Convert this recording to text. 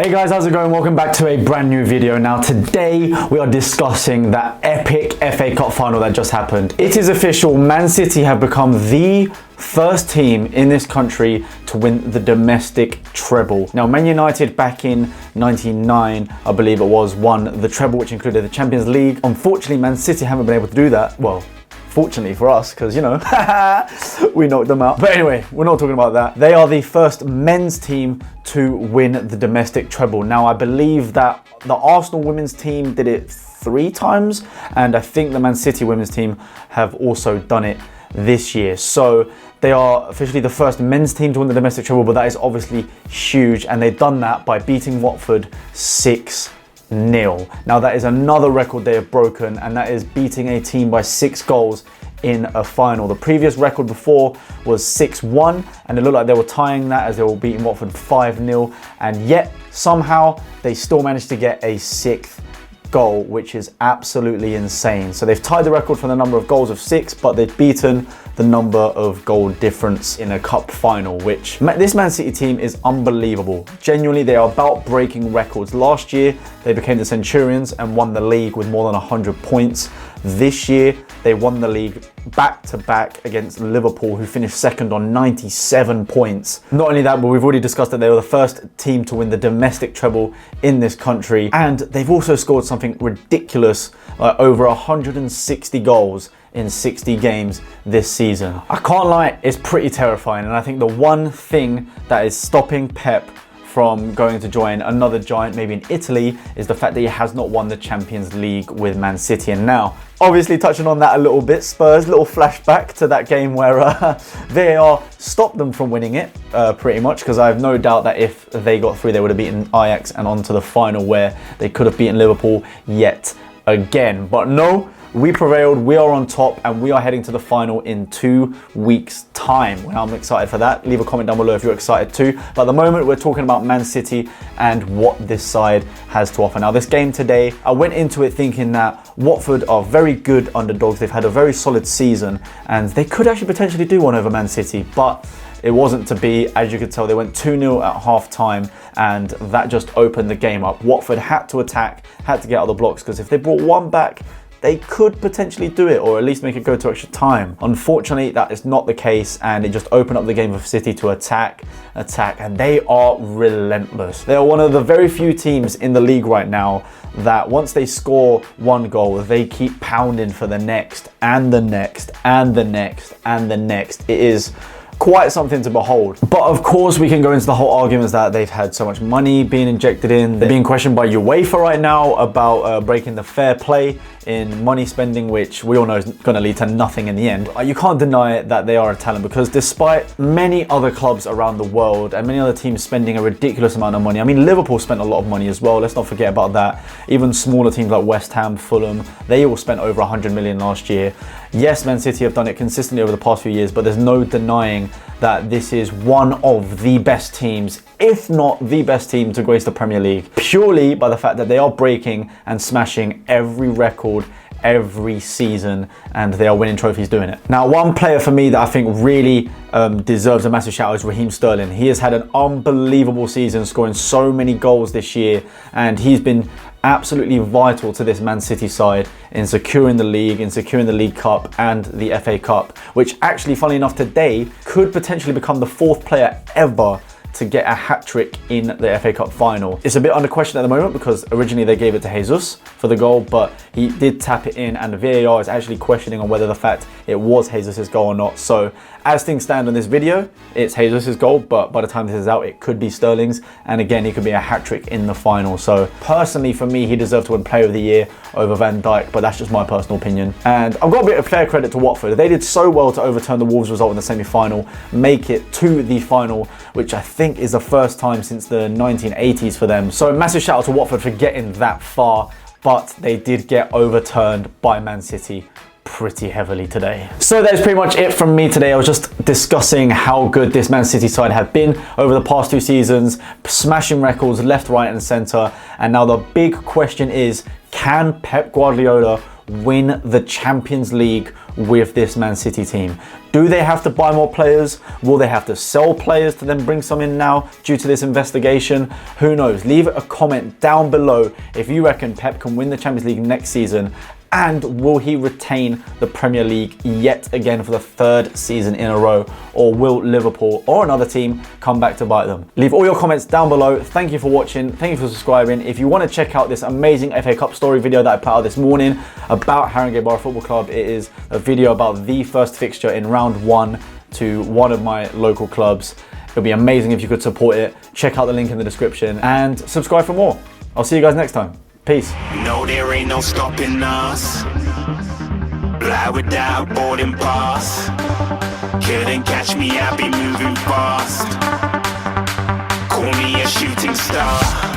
Hey guys, how's it going? Welcome back to a brand new video. Now today we are discussing that epic FA Cup final that just happened. It is official, Man City have become the first team in this country to win the domestic treble. Now Man United back in 99, I believe it was, won the treble, which included the Champions League. Unfortunately, Man City haven't been able to do that. Well, fortunately for us, because, you know, we knocked them out. But anyway, we're not talking about that. They are the first men's team to win the domestic treble. Now, I believe that the Arsenal women's team did it 3 times, and I think the Man City women's team have also done it this year. So they are officially the first men's team to win the domestic treble, but that is obviously huge, and they've done that by beating Watford 6-0. Now that is another record they have broken, and that is beating a team by 6 goals in a final. The previous record before was 6-1, and it looked like they were tying that as they were beating Watford 5-0, and yet somehow they still managed to get a 6th goal, which is absolutely insane. So they've tied the record for the number of goals of 6, but they've beaten the number of goal difference in a cup final, which this Man City team is unbelievable. Genuinely, they are about breaking records. Last year, they became the Centurions and won the league with more than 100 points. This year, they won the league back-to-back against Liverpool, who finished second on 97 points. Not only that, but we've already discussed that they were the first team to win the domestic treble in this country. And they've also scored something ridiculous, over 160 goals in 60 games this season. I can't lie, it's pretty terrifying. And I think the one thing that is stopping Pep from going to join another giant, maybe in Italy, is the fact that he has not won the Champions League with Man City. And now, obviously touching on that a little bit, Spurs, little flashback to that game where VAR stopped them from winning it, pretty much, because I have no doubt that if they got through, they would have beaten Ajax and on to the final where they could have beaten Liverpool yet again. But no, we prevailed, we are on top, and we are heading to the final in 2 weeks' time. Well, I'm excited for that. Leave a comment down below if you're excited too. But at the moment, we're talking about Man City and what this side has to offer. Now, this game today, I went into it thinking that Watford are very good underdogs. They've had a very solid season, and they could actually potentially do one over Man City, but it wasn't to be. As you could tell, they went 2-0 at half time, and that just opened the game up. Watford had to attack, had to get out of the blocks, because if they brought one back, they could potentially do it, or at least make it go to extra time. Unfortunately, that is not the case, and it just opened up the game for City to attack, and they are relentless. They are one of the very few teams in the league right now that once they score one goal, they keep pounding for the next, and the next, and the next, and the next. It is quite something to behold. But of course, we can go into the whole arguments that they've had so much money being injected in. They're being questioned by UEFA right now about breaking the fair play in money spending, which we all know is going to lead to nothing in the end. You can't deny that they are a talent, because despite many other clubs around the world and many other teams spending a ridiculous amount of money, I mean, Liverpool spent a lot of money as well, let's not forget about that. Even smaller teams like West Ham, Fulham, they all spent over 100 million last year. Yes, Man City have done it consistently over the past few years, but there's no denying that this is one of the best teams, if not the best team, to grace the Premier League, purely by the fact that they are breaking and smashing every record every season, and they are winning trophies doing it. Now, one player for me that I think really deserves a massive shout out is Raheem Sterling. He has had an unbelievable season, scoring so many goals this year, and he's been absolutely vital to this Man City side in securing the league, in securing the League Cup and the FA Cup, which actually, funnily enough, today could potentially become the 4th player ever to get a hat-trick in the FA Cup final. It's a bit under question at the moment because originally they gave it to Jesus for the goal, but he did tap it in, and the VAR is actually questioning on whether the fact it was Jesus' goal or not. So as things stand on this video, it's Jesus' goal, but by the time this is out, it could be Sterling's, and again, he could be a hat-trick in the final. So personally, for me, he deserved to win Player of the Year over Van Dijk, but that's just my personal opinion. And I've got a bit of fair credit to Watford. They did so well to overturn the Wolves result in the semi-final, make it to the final, which I think is the first time since the 1980s for them. So massive shout out to Watford for getting that far, but they did get overturned by Man City pretty heavily today. So that's pretty much it from me today. I was just discussing how good this Man City side have been over the past 2 seasons, smashing records left, right and centre. And now the big question is, can Pep Guardiola win the Champions League with this Man City team? Do they have to buy more players? Will they have to sell players to then bring some in now due to this investigation? Who knows? Leave a comment down below if you reckon Pep can win the Champions League next season, and will he retain the Premier League yet again for the 3rd season in a row, or will Liverpool or another team come back to bite them? Leave all your comments down below. Thank you for watching. Thank you for subscribing. If you want to check out this amazing FA Cup story video that I put out this morning about Haringey Borough Football Club, it is a video about the first fixture in round 1 to one of my local clubs. It would be amazing if you could support it. Check out the link in the description and subscribe for more. I'll see you guys next time. Peace. No, there ain't no stopping us. Fly without boarding pass. Couldn't catch me, I'll be moving fast. Call me a shooting star.